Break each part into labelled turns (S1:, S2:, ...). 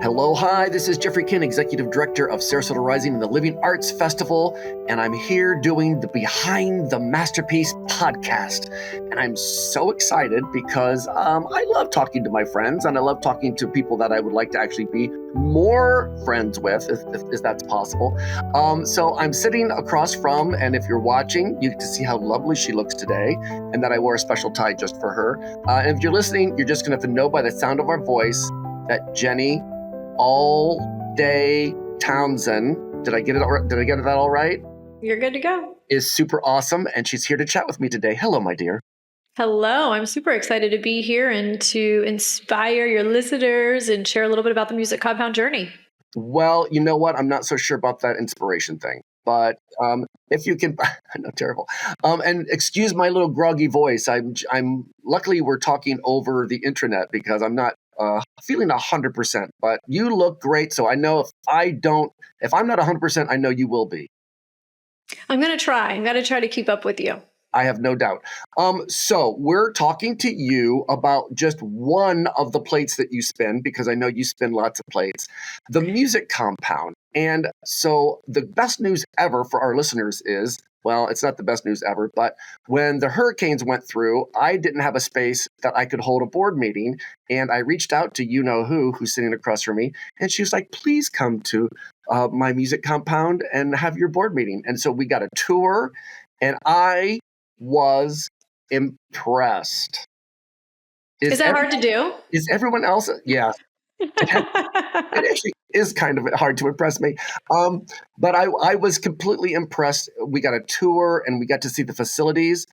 S1: Hello, hi, this is Jeffrey Kin, Executive Director of Sarasota Rising and the Living Arts Festival, and I'm here doing the Behind the Masterpiece podcast. And I'm so excited because I love talking to my friends, and I love talking to people that I would like to actually be more friends with, if that's possible. So I'm sitting across from, and if you're watching, you get to see how lovely she looks today, and that I wore a special tie just for her. And if you're listening, you're just going to have to know by the sound of our voice that Jenny Alday Townsend, did I get it that all right?
S2: You're good to go.
S1: Is super awesome, and she's here to chat with me today. Hello, my dear.
S2: Hello, I'm super excited to be here and to inspire your listeners and share a little bit about the music compound journey.
S1: Well, you know what? I'm not so sure about that inspiration thing, but if you can, I know, terrible. And excuse my little groggy voice. I'm luckily we're talking over the intranet because I'm not feeling 100%, but you look great. So I know if I'm not 100%, I know you will be.
S2: I'm going to try. I'm going to try to keep up with you.
S1: I have no doubt. So we're talking to you about just one of the plates that you spin, because I know you spin lots of plates, the music compound. And so the best news ever for our listeners is, well, it's not the best news ever, but when the hurricanes went through, I didn't have a space that I could hold a board meeting. And I reached out to who's sitting across from me. And she was like, please come to my music compound and have your board meeting. And so we got a tour, and I was impressed.
S2: Is that hard to do?
S1: Is everyone else? Yeah. It actually is kind of hard to impress me. But I was completely impressed. We got a tour and we got to see the facilities.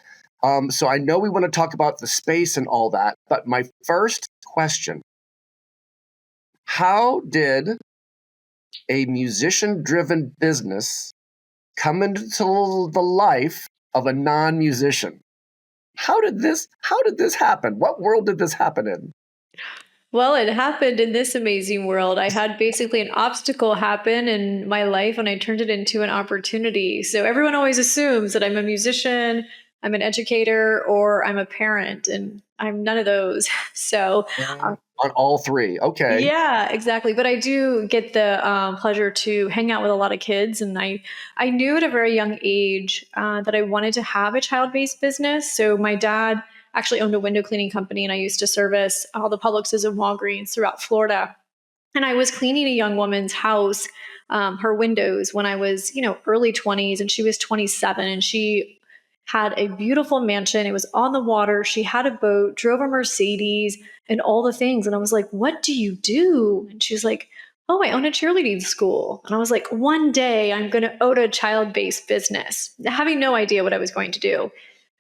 S1: So I know we want to talk about the space and all that. But my first question, how did a musician-driven business come into the life of a non-musician? How did this happen? What world did this happen in?
S2: Well, it happened in this amazing world. I had basically an obstacle happen in my life and I turned it into an opportunity. So everyone always assumes that I'm a musician, I'm an educator, or I'm a parent, and I'm none of those. So
S1: on all three. Okay.
S2: Yeah, exactly. But I do get the pleasure to hang out with a lot of kids. And I knew at a very young age that I wanted to have a child-based business. So my dad actually owned a window cleaning company, and I used to service all the Publixes and Walgreens throughout Florida. And I was cleaning a young woman's house, her windows, when I was, early 20s, and she was 27, and she had a beautiful mansion. It was on the water. She had a boat, drove a Mercedes, and all the things. And I was like, what do you do? And she's like, oh, I own a cheerleading school. And I was like, one day I'm going to own a child-based business, having no idea what I was going to do.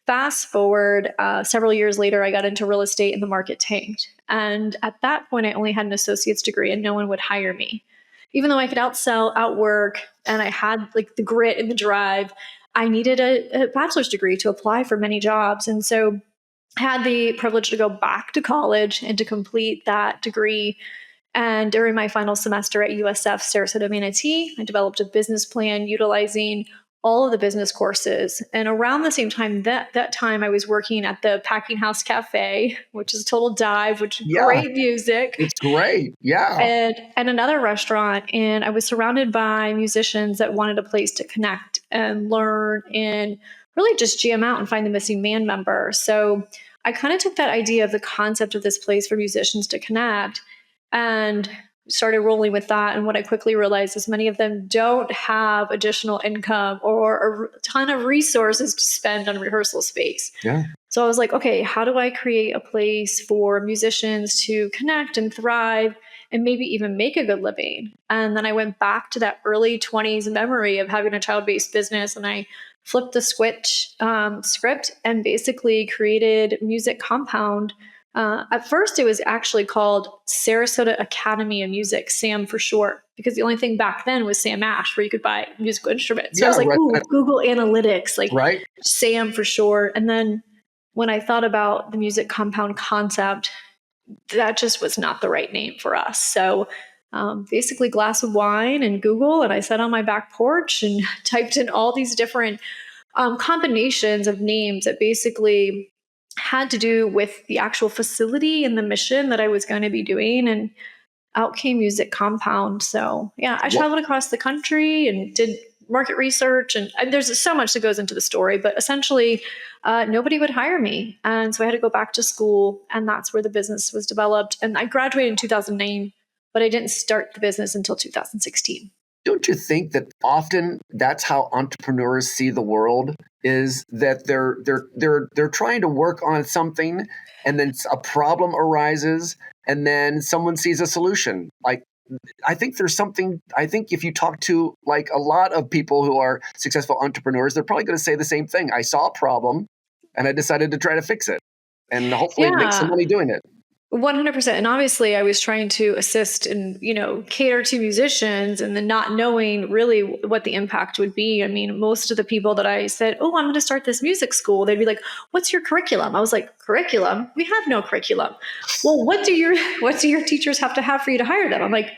S2: Fast forward several years later, I got into real estate and the market tanked. And at that point, I only had an associate's degree and no one would hire me. Even though I could outsell, outwork, and I had like the grit and the drive, I needed a bachelor's degree to apply for many jobs. And so I had the privilege to go back to college and to complete that degree. And during my final semester at USF Sarasota Manatee, I developed a business plan utilizing all of the business courses. And around the same time, that time I was working at the Packing House Cafe, which is a total dive, which is great music.
S1: It's great. Yeah.
S2: And another restaurant. And I was surrounded by musicians that wanted a place to connect and learn and really just jam out and find the missing band member. So I kind of took that idea of the concept of this place for musicians to connect and started rolling with that. And what I quickly realized is many of them don't have additional income or a ton of resources to spend on rehearsal space.
S1: Yeah.
S2: So I was like, okay, how do I create a place for musicians to connect and thrive and maybe even make a good living? And then I went back to that early 20s memory of having a child-based business, and I flipped the switch script and basically created Music Compound. At first, it was actually called Sarasota Academy of Music, SAM for short, because the only thing back then was Sam Ash, where you could buy musical instruments. So I was like, ooh, Google Analytics, like SAM for short. And then when I thought about the Music Compound concept, that just was not the right name for us. So basically glass of wine and Google, and I sat on my back porch and typed in all these different combinations of names that basically had to do with the actual facility and the mission that I was going to be doing. And out came Music Compound. So yeah, I
S1: Well,
S2: traveled across the country and did market research, and there's so much that goes into the story, but essentially nobody would hire me. And so I had to go back to school, and that's where the business was developed. And I graduated in 2009, but I didn't start the business until 2016.
S1: don't you think that often that's how entrepreneurs see the world, is that they're trying to work on something, and then a problem arises, and then someone sees a solution. Like, I think there's something, I think if you talk to like a lot of people who are successful entrepreneurs, they're probably going to say the same thing. I saw a problem and I decided to try to fix it and hopefully make some
S2: Yeah,
S1: money doing it.
S2: 100%. And obviously I was trying to assist and, cater to musicians, and then not knowing really what the impact would be. I mean, most of the people that I said, "Oh, I'm going to start this music school," they'd be like, "What's your curriculum?" I was like, "Curriculum? We have no curriculum." "Well, what do your teachers have to have for you to hire them?" I'm like,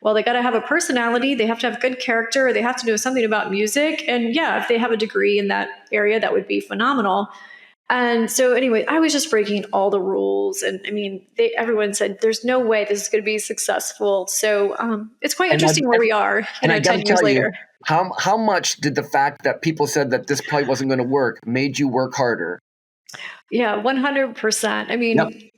S2: "Well, they got to have a personality, they have to have good character, they have to know something about music. And yeah, if they have a degree in that area, that would be phenomenal." And so, anyway, I was just breaking all the rules. And I mean, everyone said, "There's no way this is going to be successful." So it's quite
S1: And I,
S2: interesting where we are,
S1: and I got to
S2: 10 years
S1: tell you,
S2: later.
S1: how much did the fact that people said that this probably wasn't going to work made you work harder?
S2: Yeah, 100%. I
S1: Yep.
S2: mean,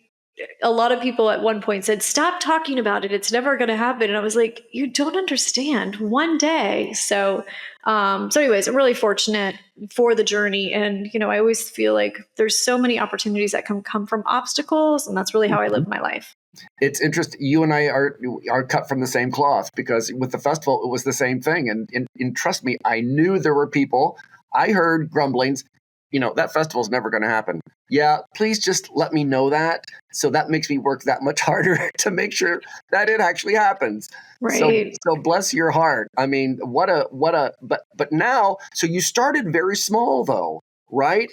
S2: a lot of people at one point said, "Stop talking about it. It's never going to happen." And I was like, "You don't understand. One day." So anyways, I'm really fortunate for the journey. And, I always feel like there's so many opportunities that can come from obstacles. And that's really how I live my life.
S1: It's interesting. You and I are cut from the same cloth, because with the festival, it was the same thing. And trust me, I knew there were people. I heard grumblings. That festival's never going to happen. Yeah, please just let me know that. So that makes me work that much harder to make sure that it actually happens. So,
S2: Right.
S1: so bless your heart. I mean, but now, so you started very small though, right?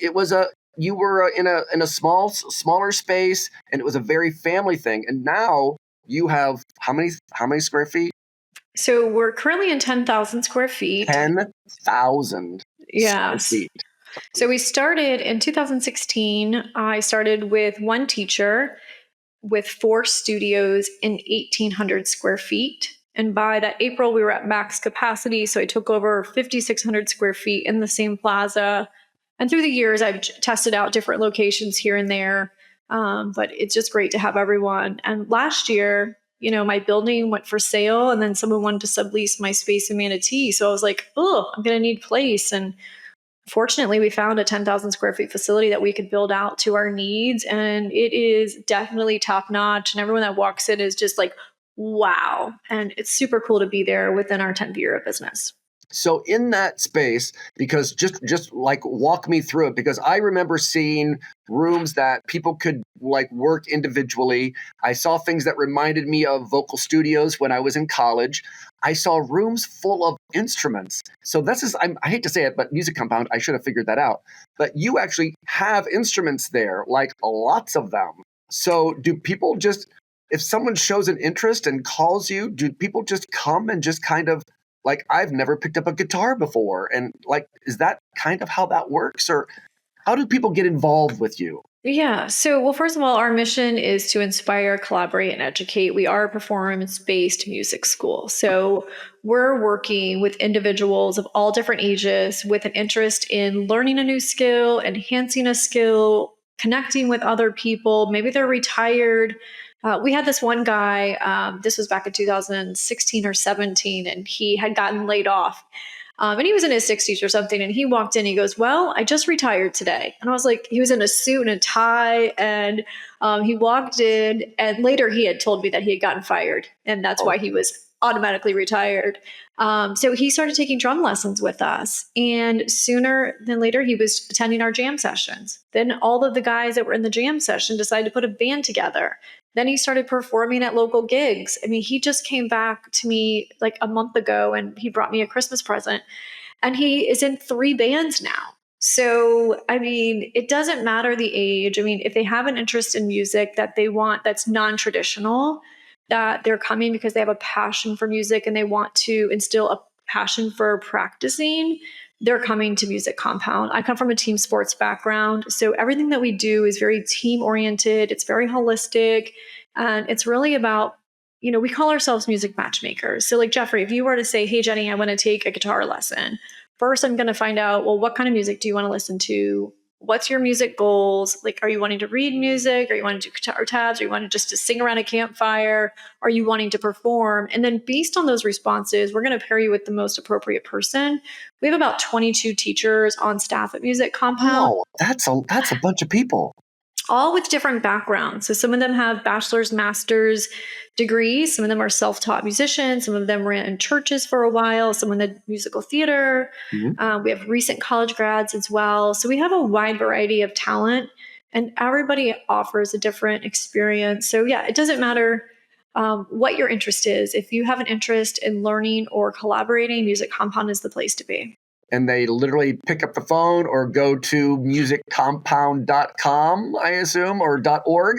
S1: You were in a smaller space, and it was a very family thing. And now you have how many square feet?
S2: So we're currently in 10,000 square feet.
S1: 10,000 square
S2: Yes.
S1: feet.
S2: So we started in 2016. I started with one teacher with 4 studios in 1,800 square feet. And by that April, we were at max capacity. So I took over 5,600 square feet in the same plaza. And through the years, I've tested out different locations here and there. But it's just great to have everyone. And last year, my building went for sale, and then someone wanted to sublease my space in Manatee. So I was like, "Oh, I'm going to need place." And fortunately, we found a 10,000 square feet facility that we could build out to our needs. And it is definitely top notch. And everyone that walks in is just like, wow. And it's super cool to be there within our 10th year of business.
S1: So in that space, because just like walk me through it, because I remember seeing rooms that people could like work individually. I saw things that reminded me of vocal studios when I was in college. I saw rooms full of instruments. So I hate to say it, but Music Compound, I should have figured that out. But you actually have instruments there, like lots of them. So do people just, if someone shows an interest and calls you, do people just come and just kind of, like, I've never picked up a guitar before, and like, is that kind of how that works, or how do people get involved with you?
S2: Yeah. So, well, first of all, our mission is to inspire, collaborate, and educate. We are a performance based music school. So, we're working with individuals of all different ages with an interest in learning a new skill, enhancing a skill, connecting with other people. Maybe they're retired. We had this one guy, this was back in 2016 or 17, and he had gotten laid off. And he was in his 60s or something. And he walked in, he goes, "Well, I just retired today." And I was like, he was in a suit and a tie. And he walked in, and later he had told me that he had gotten fired. And that's
S1: Oh,
S2: why he was automatically retired. So he started taking drum lessons with us. And sooner than later, he was attending our jam sessions. Then all of the guys that were in the jam session decided to put a band together. Then he started performing at local gigs. I mean, he just came back to me like a month ago, and he brought me a Christmas present, and he is in 3 bands now. So, I mean, it doesn't matter the age. I mean, if they have an interest in music that they want that's non traditional, that they're coming because they have a passion for music and they want to instill a passion for practicing, they're coming to Music Compound. I come from a team sports background. So everything that we do is very team oriented, it's very holistic, and it's really about we call ourselves music matchmakers. So like Jeffrey, if you were to say, hey, Jenny, I want to take a guitar lesson. First, I'm going to find out, well, what kind of music do you want to listen to? What's your music goals? Like, are you wanting to read music? Are you wanting to do guitar tabs? Are you wanting just to sing around a campfire? Are you wanting to perform? And then based on those responses, we're going to pair you with the most appropriate person. We have about 22 teachers on staff at Music Compound.
S1: Oh, that's a bunch of people.
S2: All with different backgrounds. So some of them have bachelor's, master's degrees. Some of them are self-taught musicians. Some of them ran in churches for a while. Some did musical theater. We have recent college grads as well. So we have a wide variety of talent, and everybody offers a different experience. So yeah, it doesn't matter what your interest is. If you have an interest in learning or collaborating, Music Compound is the place to be.
S1: And they literally pick up the phone or go to musiccompound.com, I assume, or .org?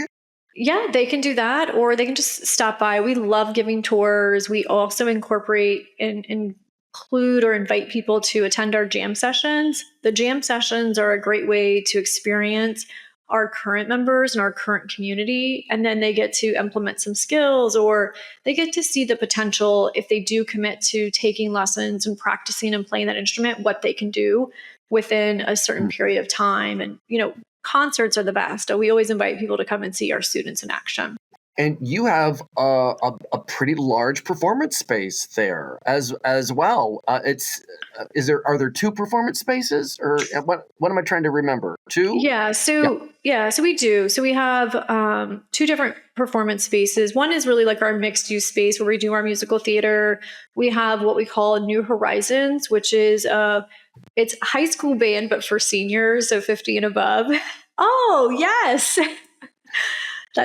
S2: Yeah, they can do that, or they can just stop by. We love giving tours. We also incorporate and include or invite people to attend our jam sessions. The jam sessions are a great way to experience our current members and our current community. And then they get to implement some skills, or they get to see the potential if they do commit to taking lessons and practicing and playing that instrument, what they can do within a certain period of time. And, concerts are the best. We always invite people to come and see our students in action.
S1: And you have a pretty large performance space there as well. Are there two performance spaces, or what am I trying to remember? Two?
S2: Yeah. So we do. So we have two different performance spaces. One is really like our mixed use space where we do our musical theater. We have what we call New Horizons, which is it's high school band, but for seniors, so 50 and above. Oh, yes.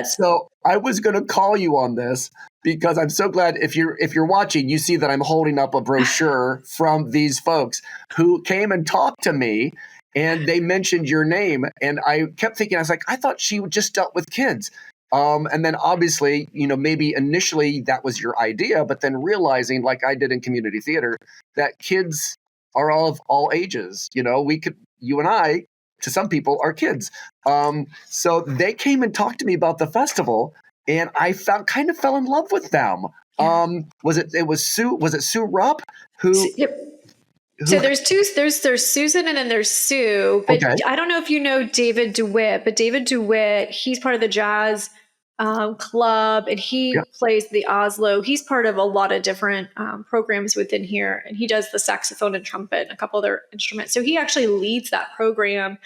S1: So I was going to call you on this because I'm so glad if you're watching, you see that I'm holding up a brochure from these folks who came and talked to me, and they mentioned your name. And I kept thinking, I was like, I thought she just dealt with kids. And then obviously, maybe initially that was your idea, but then realizing, like I did in community theater, that kids are of all ages. You and I, to some people, are kids. So they came and talked to me about the festival, and I kind of fell in love with them.
S2: Yeah.
S1: Was it Sue Rupp who?
S2: Yep. So there's Susan and then there's Sue. But
S1: Okay.
S2: I don't know if you know David DeWitt, but David DeWitt, he's part of the jazz club, and he plays the Oslo. He's part of a lot of different programs within here, and he does the saxophone and trumpet and a couple other instruments. So he actually leads that program,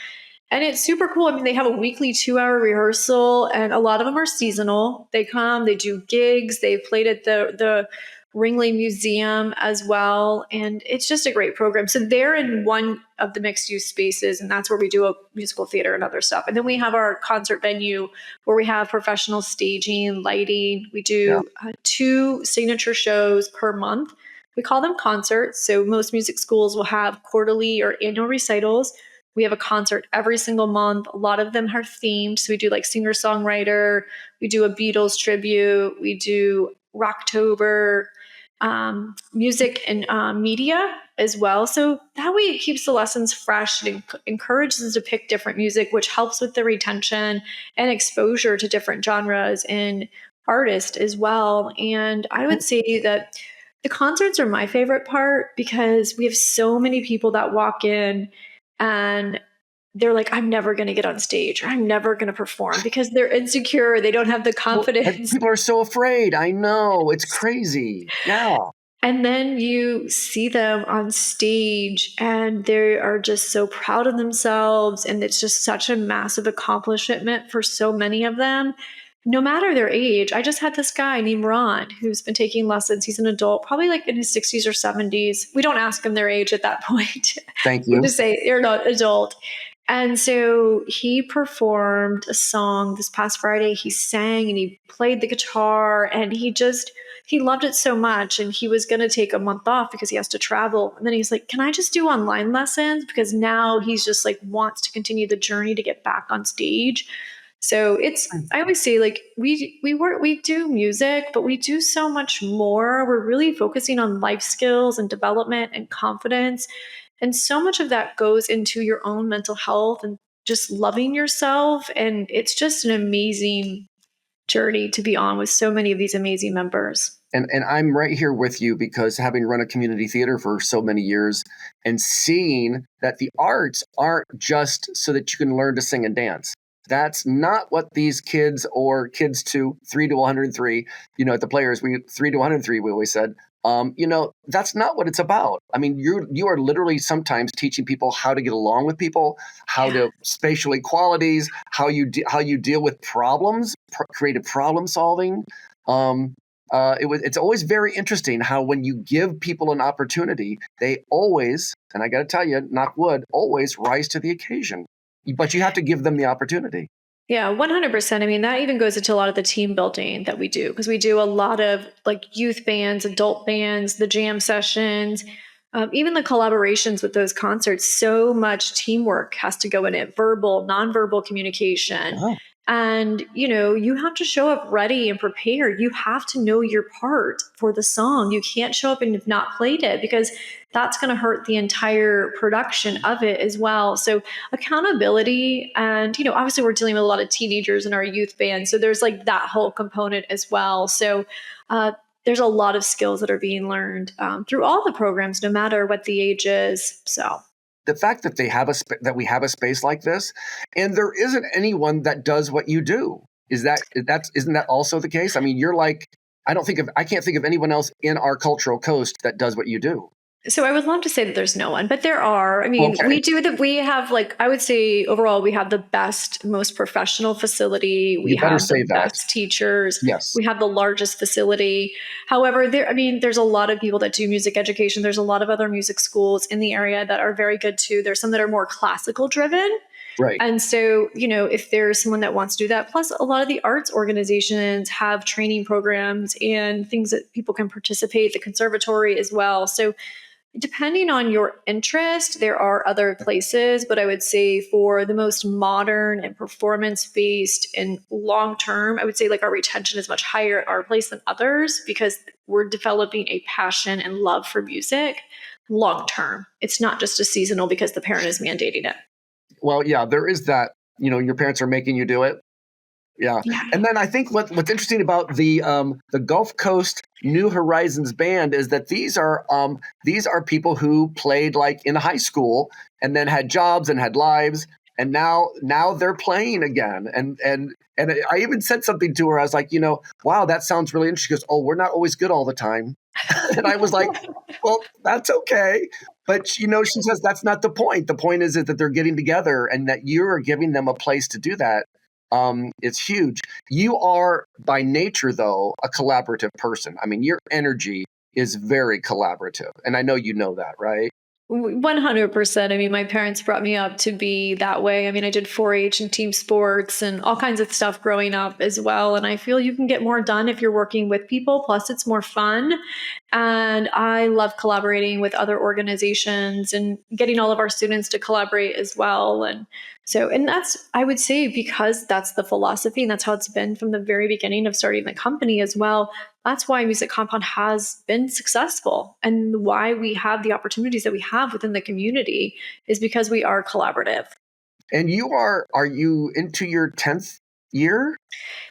S2: and it's super cool. I mean, they have a weekly 2-hour rehearsal, and a lot of them are seasonal. They come, they do gigs. They've played at the Ringley Museum as well. And it's just a great program. So they're in one of the mixed use spaces, and that's where we do a musical theater and other stuff. And then we have our concert venue where we have professional staging, lighting. We do 2 signature shows per month. We call them concerts. So most music schools will have quarterly or annual recitals. We have a concert every single month. A lot of them are themed. So we do like singer-songwriter. We do a Beatles tribute. We do Rocktober. Music and media as well. So that way it keeps the lessons fresh and encourages us to pick different music, which helps with the retention and exposure to different genres and artists as well. And I would say that the concerts are my favorite part because we have so many people that walk in and they're like, I'm never going to get on stage, or I'm never going to perform, because they're insecure. They don't have the confidence.
S1: People are so afraid. I know. It's crazy. Yeah.
S2: And then you see them on stage and they are just so proud of themselves. And it's just such a massive accomplishment for so many of them, no matter their age. I just had this guy named Ron who's been taking lessons. He's an adult, probably like in his 60s or 70s. We don't ask him their age at that point.
S1: Thank you.
S2: We just say you're not adult. And so he performed a song this past Friday. He sang and he played the guitar, and he loved it so much. And he was going to take a month off because he has to travel. And then he's like, can I just do online lessons? Because now he's just like wants to continue the journey to get back on stage. So I always say, like, we do music, but we do so much more. We're really focusing on life skills and development and confidence. And so much of that goes into your own mental health and just loving yourself. And it's just an amazing journey to be on with so many of these amazing members.
S1: And I'm right here with you because having run a community theater for so many years and seeing that the arts aren't just so that you can learn to sing and dance. That's not what these kids or kids to 3 to 103, at the Players, 3 to 103, we always said, that's not what it's about. I mean, you are literally sometimes teaching people how to get along with people, how to spatial equalities, how you deal with problems, creative problem solving. It's always very interesting how when you give people an opportunity, they always, and I got to tell you, knock wood, always rise to the occasion. But you have to give them the opportunity.
S2: Yeah, 100%. I mean, that even goes into a lot of the team building that we do, because we do a lot of like youth bands, adult bands, the jam sessions, even the collaborations with those concerts. So much teamwork has to go in it, verbal, nonverbal communication.
S1: Oh.
S2: And, you have to show up ready and prepared. You have to know your part for the song. You can't show up and have not played it, because that's going to hurt the entire production of it as well. So accountability, and, obviously we're dealing with a lot of teenagers in our youth band. So there's like that whole component as well. So there's a lot of skills that are being learned through all the programs, no matter what the age is. So
S1: the fact that we have a space like this, and there isn't anyone that does what you do, isn't that also the case? I mean, you're like, I can't think of anyone else in our cultural coast that does what you do.
S2: So I would love to say that there's no one, but there are. I mean,
S1: Okay.
S2: we have, like, I would say overall, we have the best, most professional facility. We have the best teachers.
S1: Yes.
S2: We have the largest facility. However, there's a lot of people that do music education. There's a lot of other music schools in the area that are very good too. There's some that are more classical driven.
S1: Right.
S2: And so, if there's someone that wants to do that, plus a lot of the arts organizations have training programs and things that people can participate, the conservatory as well. So depending on your interest, there are other places, but I would say for the most modern and performance-based and long-term, I would say like our retention is much higher at our place than others, because we're developing a passion and love for music long-term. It's not just a seasonal because the parent is mandating it.
S1: Well, yeah, there is that, your parents are making you do it. Yeah. And then I think what's interesting about the Gulf Coast New Horizons band is that these are people who played like in high school and then had jobs and had lives, and now they're playing again. And I even said something to her. I was like, wow, that sounds really interesting. She goes, oh, we're not always good all the time. And I was like, well, that's okay. But, she says that's not the point. The point is that they're getting together and that you're giving them a place to do that. It's huge. You are by nature, though, a collaborative person. I mean, your energy is very collaborative. And I know you know that, right?
S2: 100%. I mean, my parents brought me up to be that way. I mean, I did 4-H and team sports and all kinds of stuff growing up as well. And I feel you can get more done if you're working with people. Plus, it's more fun. And I love collaborating with other organizations and getting all of our students to collaborate as well. And that's, I would say, because that's the philosophy and that's how it's been from the very beginning of starting the company as well. That's why Music Compound has been successful, and why we have the opportunities that we have within the community is because we are collaborative.
S1: And are you into your 10th year?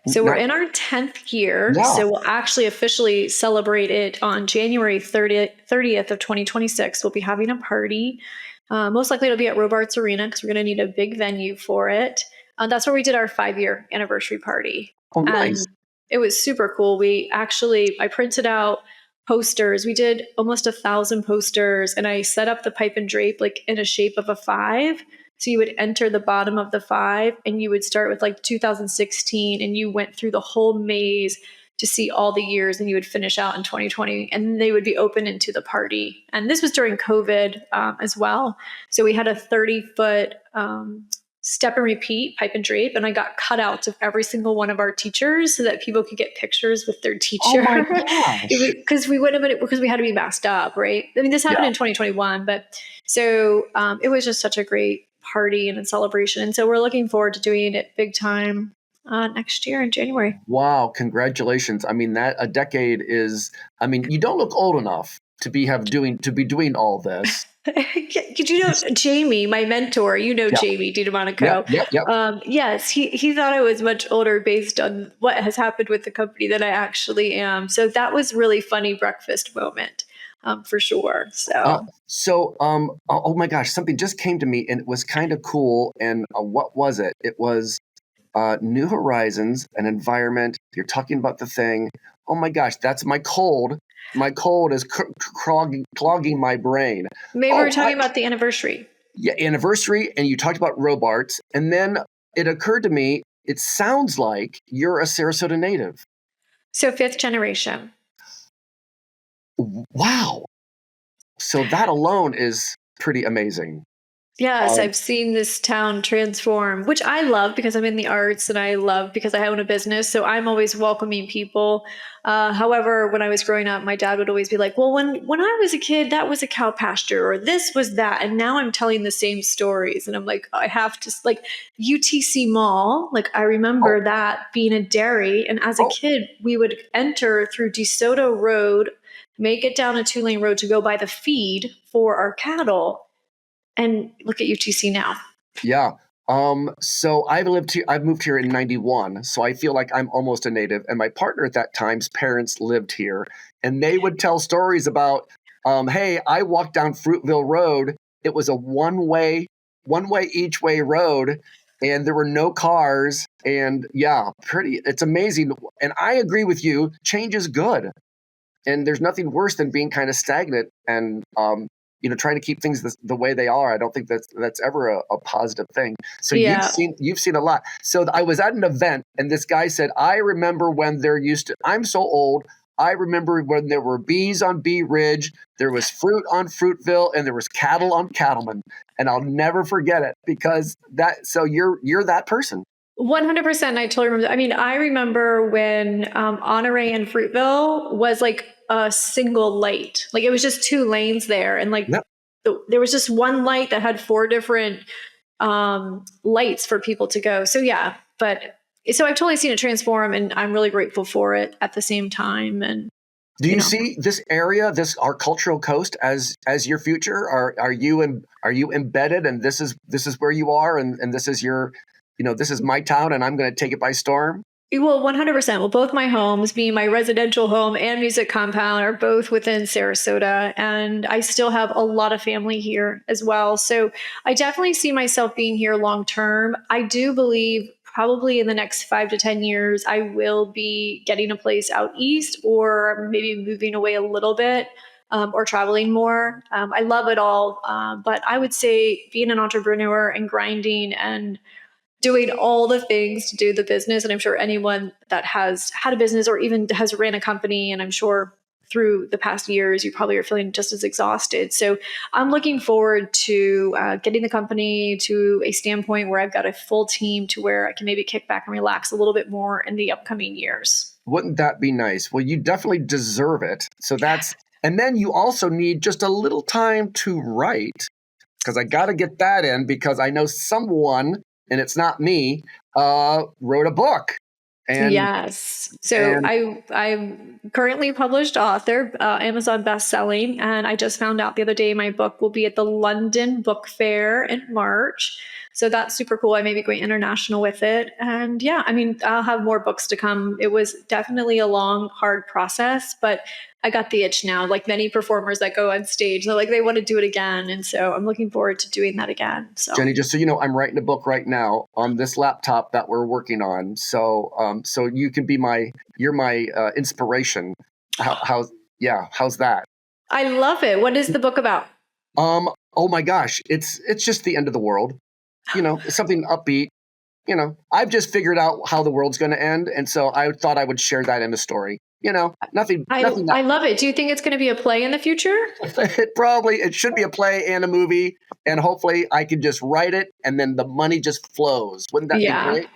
S2: So we're in our 10th year. Yeah. So we'll actually officially celebrate it on January 30th of 2026. We'll be having a party. Most likely it'll be at Robarts Arena because we're going to need a big venue for it. That's where we did our 5-year anniversary party.
S1: Oh, nice.
S2: And it was super cool. I printed out posters. We did almost 1,000 posters, and I set up the pipe and drape like in a shape of a 5. So you would enter the bottom of the 5 and you would start with like 2016 and you went through the whole maze to see all the years, and you would finish out in 2020, and they would be open into the party. And this was during COVID as well. So we had a 30-foot step and repeat pipe and drape, and I got cutouts of every single one of our teachers so that people could get pictures with their teacher.
S1: Oh my gosh.
S2: Because we had to be masked up, right? I mean, this happened in 2021, but so it was just such a great party and a celebration. And so we're looking forward to doing it big time next year in January.
S1: Wow, congratulations. I mean, that a decade is, I mean, you don't look old enough to be doing all this.
S2: Did you know Jamie, my mentor? You know
S1: Yeah.
S2: Jamie
S1: Yep.
S2: DiDomenico.
S1: Yep. Yep.
S2: Yes, he thought I was much older based on what has happened with the company than I actually am. So that was really funny breakfast moment, for sure.
S1: Uh,
S2: So
S1: oh my gosh, something just came to me and it was kind of cool. And what was it? It was New Horizons, an environment. You're talking about the thing. Oh my gosh, that's my cold. My cold is clogging my brain.
S2: maybe we
S1: Oh,
S2: were talking about the anniversary.
S1: yeah, anniversary. And you talked about Robarts. And then it occurred to me, it sounds like you're a Sarasota native.
S2: So fifth generation.
S1: Wow. So that alone is pretty amazing.
S2: Yes,
S1: Um,
S2: I've seen this town transform, which I love because I'm in the arts and I love because I own a business. So I'm always welcoming people. However, when I was growing up, my dad would always be like, well, when I was a kid, that was a cow pasture or this was that. And now I'm telling the same stories. And I'm like, I have to, like UTC Mall, like I
S1: oh,
S2: remember that being a dairy. And as a
S1: oh,
S2: kid, we would enter through DeSoto Road, make it down a 2-lane road to go buy the feed for our cattle and look at UTC now.
S1: yeah. So I've moved here in 91, so I feel like I'm almost a native. And my partner at that time's parents lived here, and they would tell stories about, hey, I walked down Fruitville Road. It was a one way each way road, and there were no cars. And yeah, it's amazing. And I agree with you, change is good. And there's nothing worse than being kind of stagnant and trying to keep things the way they are. I don't think that's ever a positive thing. So you've
S2: Yeah.
S1: seen a lot. So I was at an event and this guy said, I remember when there used to, I'm so old, I remember when there were bees on Bee Ridge, there was fruit on Fruitville, and there was cattle on Cattleman. And I'll never forget it because so you're that person.
S2: 100%. I totally remember. I mean, I remember when Honore and Fruitville was like a single light. Like it was just 2 lanes there. And like
S1: Yep.
S2: there was just one light that had 4 different lights for people to go. So yeah, but so I've totally seen it transform and I'm really grateful for it at the same time. And,
S1: Do
S2: you
S1: you
S2: know,
S1: see this area, this our cultural coast, as your future? Are you embedded, and this is where you are, and this is your, this is my town, and I'm going to take it by storm?
S2: well, 100%. Well, both my homes, being my residential home and music compound, are both within Sarasota. And I still have a lot of family here as well. So I definitely see myself being here long term. I do believe probably in the next 5 to 10 years, I will be getting a place out east or maybe moving away a little bit. Or traveling more. I love it all. But I would say being an entrepreneur and grinding and doing all the things to do the business. And I'm sure anyone that has had a business or even has ran a company, and I'm sure through the past years, you probably are feeling just as exhausted. So I'm looking forward to getting the company to a standpoint where I've got a full team to where I can maybe kick back and relax a little bit more in the upcoming years.
S1: Wouldn't that be nice? Well, you definitely deserve it. And then you also need just a little time to write, because I got to get that in because I know someone, and it's not me, wrote a book, and
S2: Yes. So
S1: and
S2: I'm currently published author, Amazon best-selling, and I just found out the other day my book will be at the London Book Fair in March. So that's super cool. I may be going international with it. And yeah, I mean, I'll have more books to come. It was definitely a long, hard process, but I got the itch now. Like many performers that go on stage, they're like they want to do it again. And so I'm looking forward to doing that again. So
S1: Jenny, just so you know, I'm writing a book right now on this laptop that we're working on. So you can be you're my inspiration. How's that?
S2: I love it. What is the book about?
S1: Oh my gosh, it's just the end of the world. It's something upbeat. I've just figured out how the world's going to end, and so I thought I would share that in a story. Nothing that
S2: I love it. Do you think it's going to be a play in the future?
S1: it should be a play and a movie, and hopefully I can just write it, and then the money just flows. Wouldn't that be
S2: Yeah.
S1: great?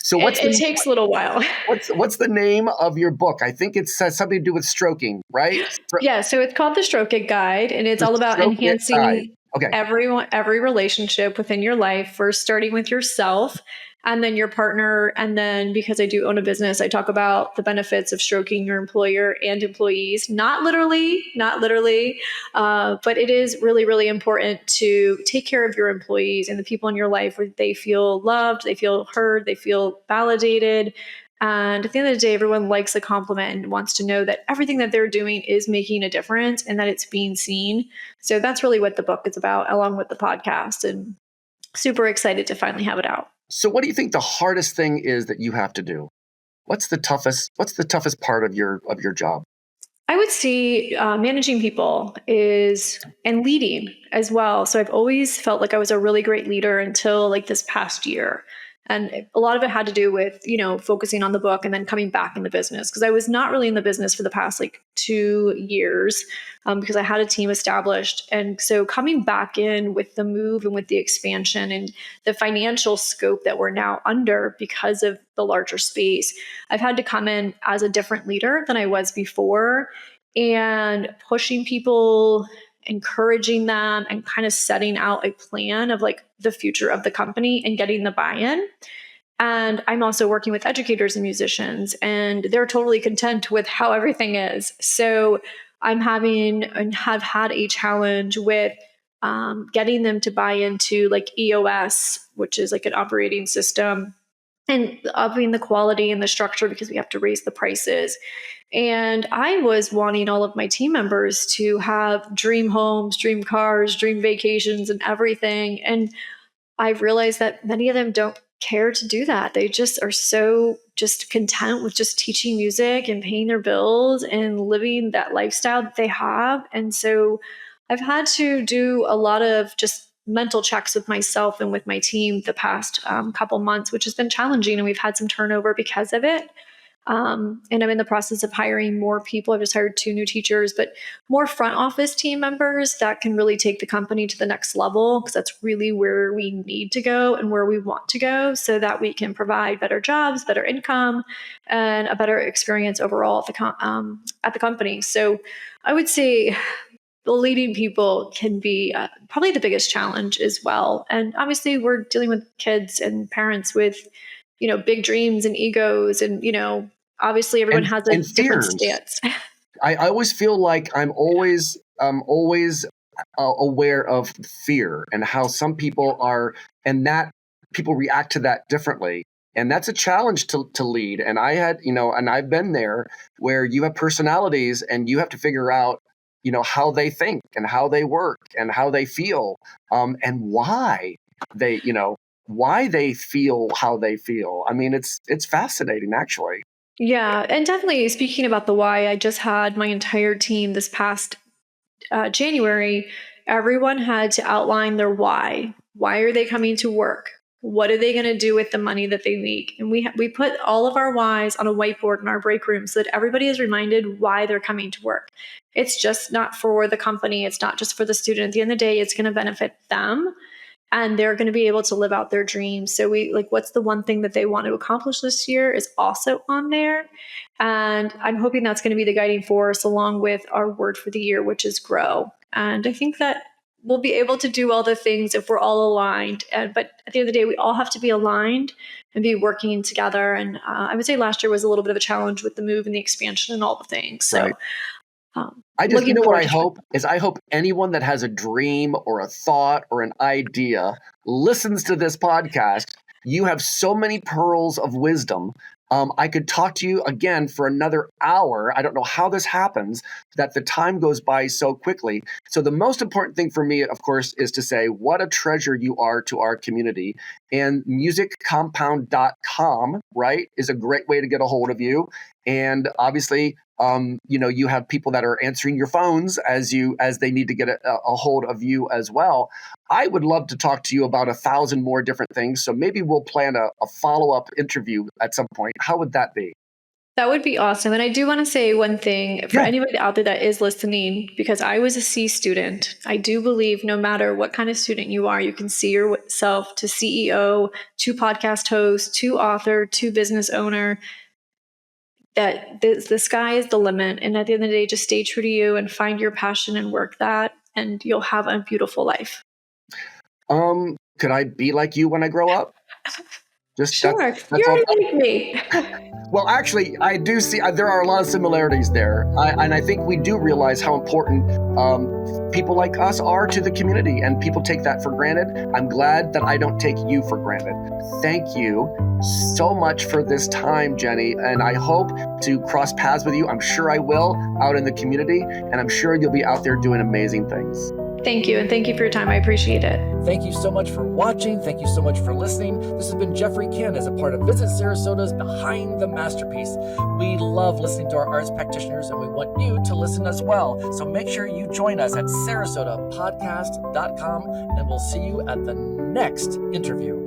S1: So
S2: It takes a little while.
S1: what's the name of your book? I think it says something to do with stroking, right?
S2: Yeah, so it's called the Stroke It Guide, and it's
S1: The
S2: all about
S1: Stroke It Guide.
S2: enhancing
S1: Okay.
S2: every relationship within your life. First, starting with yourself, and then your partner. And then because I do own a business, I talk about the benefits of stroking your employer and employees. Not literally, not literally, but it is really, really important to take care of your employees and the people in your life where they feel loved, they feel heard, they feel validated. And at the end of the day, everyone likes a compliment and wants to know that everything that they're doing is making a difference and that it's being seen. So that's really what the book is about, along with the podcast. And super excited to finally have it out.
S1: So what do you think the hardest thing is that you have to do? What's the toughest part of your job?
S2: I would say managing people is and leading as well. So I've always felt like I was a really great leader until like this past year. And a lot of it had to do with, focusing on the book and then coming back in the business because I was not really in the business for the past like 2 years because I had a team established. And so coming back in with the move and with the expansion and the financial scope that we're now under because of the larger space, I've had to come in as a different leader than I was before and pushing people, encouraging them, and kind of setting out a plan of like the future of the company and getting the buy-in. And I'm also working with educators and musicians, and they're totally content with how everything is. So I'm having and have had a challenge with getting them to buy into like EOS, which is like an operating system, and upping the quality and the structure because we have to raise the prices. And I was wanting all of my team members to have dream homes, dream cars, dream vacations, and everything. And I've realized that many of them don't care to do that. They just are so just content with just teaching music and paying their bills and living that lifestyle that they have. And so I've had to do a lot of just mental checks with myself and with my team the past couple months, which has been challenging. And we've had some turnover because of it. And I'm in the process of hiring more people. I've just hired 2 new teachers, but more front office team members that can really take the company to the next level because that's really where we need to go and where we want to go so that we can provide better jobs, better income, and a better experience overall at the company. So I would say the leading people can be probably the biggest challenge as well. And obviously we're dealing with kids and parents with, big dreams and egos and, obviously everyone
S1: And
S2: has a different
S1: fears.
S2: stance.
S1: I always feel like I'm always aware of fear and how some people are, and that people react to that differently. And that's a challenge to lead. And I had, and I've been there where you have personalities and you have to figure out, how they think and how they work and how they feel, and why they feel how they feel. I mean, it's fascinating, actually.
S2: Yeah. And definitely speaking about the why, I just had my entire team this past January. Everyone had to outline their why. Why are they coming to work? What are they going to do with the money that they make? And we put all of our whys on a whiteboard in our break room so that everybody is reminded why they're coming to work. It's just not for the company. It's not just for the student. At the end of the day, it's going to benefit them and they're going to be able to live out their dreams. So we like, what's the one thing that they want to accomplish this year is also on there. And I'm hoping that's going to be the guiding force along with our word for the year, which is grow. And I think that we'll be able to do all the things if we're all aligned. But at the end of the day, we all have to be aligned and be working together. And I would say last year was a little bit of a challenge with the move and the expansion and all the things. So
S1: Right. I hope anyone that has a dream or a thought or an idea listens to this podcast. You have so many pearls of wisdom. I could talk to you again for another hour. I don't know how this happens, that the time goes by so quickly. So the most important thing for me, of course, is to say what a treasure you are to our community. And musiccompound.com, right, is a great way to get a hold of you. And obviously, you have people that are answering your phones as they need to get a hold of you as well. I would love to talk to you about 1,000 more different things. So maybe we'll plan a follow-up interview at some point. How would that be?
S2: That would be awesome. And I do want to say one thing for anybody out there that is listening, because I was a C student. I do believe no matter what kind of student you are, you can see yourself to CEO, to podcast host, to author, to business owner, that the sky is the limit. And at the end of the day, just stay true to you and find your passion and work that, and you'll have a beautiful life.
S1: Could I be like you when I grow up? Just
S2: Sure.
S1: that's all.
S2: You're like me.
S1: Well, actually, I do see there are a lot of similarities there, and I think we do realize how important people like us are to the community, and people take that for granted. I'm glad that I don't take you for granted. Thank you so much for this time, Jenny, and I hope to cross paths with you. I'm sure I will out in the community, and I'm sure you'll be out there doing amazing things.
S2: Thank you. And thank you for your time. I appreciate it.
S3: Thank you so much for watching. Thank you so much for listening. This has been Jeffrey Ken as a part of Visit Sarasota's Behind the Masterpiece. We love listening to our artist practitioners, and we want you to listen as well. So make sure you join us at sarasotapodcast.com, and we'll see you at the next interview.